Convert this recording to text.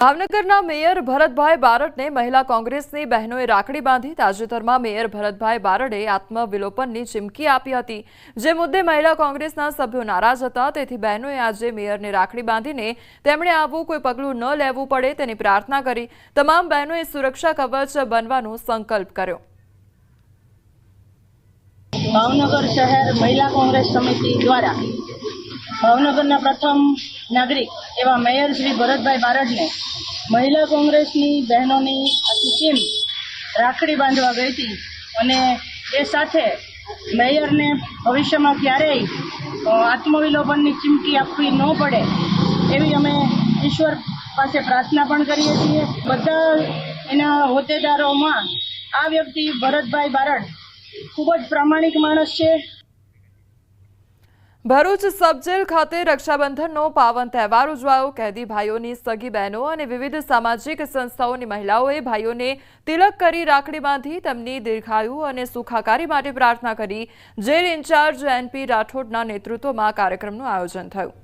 ભાવનગરના મેયર ભરતભાઈ બારડને મહિલા કોંગ્રેસની બહેનોએ રાખડી બાંધી। તાજેતરમાં મેયર ભરતભાઈ બારડે આત્મવિલોપનની ચીમકી આપી હતી, જે મુદ્દે મહિલા કોંગ્રેસના સભ્યો નારાજ હતા। તેથી બહેનોએ આજે મેયરને રાખડી બાંધીને તેમણે આવું કોઈ પગલું ન લેવું પડે તેની પ્રાર્થના કરી। તમામ બહેનોએ સુરક્ષા કવચ બનવાનો સંકલ્પ કર્યો। ભાવનગર શહેર મહિલા કોંગ્રેસ સમિતિ દ્વારા ભાવનગરના પ્રથમ નાગરિક એવા મેયર શ્રી ભરતભાઈ બારડને મહિલા કોંગ્રેસની બહેનોની આખી ટીમ રાખડી બાંધવા ગઈ હતી અને એ સાથે મેયરને ભવિષ્યમાં ક્યારેય આત્મવિલોપનની ચીમકી આપવી ન પડે એવી અમે ઈશ્વર પાસે પ્રાર્થના પણ કરીએ છીએ। બધા એના હોદ્દેદારોમાં આ વ્યક્તિ ભરતભાઈ બારડ ખૂબ જ પ્રામાણિક માણસ છે। ભરૂચ સબજેલ ખાતે રક્ષાબંધનનો પાવન તહેવાર ઉજવાયો। કેદી ભાઈઓની સગી બહેનો અને વિવિધ સામાજિક સંસ્થાઓની મહિલાઓએ ભાઈઓને તિલક કરી રાખડી બાંધી તેમની દીર્ઘાયુ અને સુખાકારી માટે પ્રાર્થના કરી। જેલ ઇન્ચાર્જ NP રાઠોડના નેતૃત્વમાં કાર્યક્રમનું આયોજન થયું।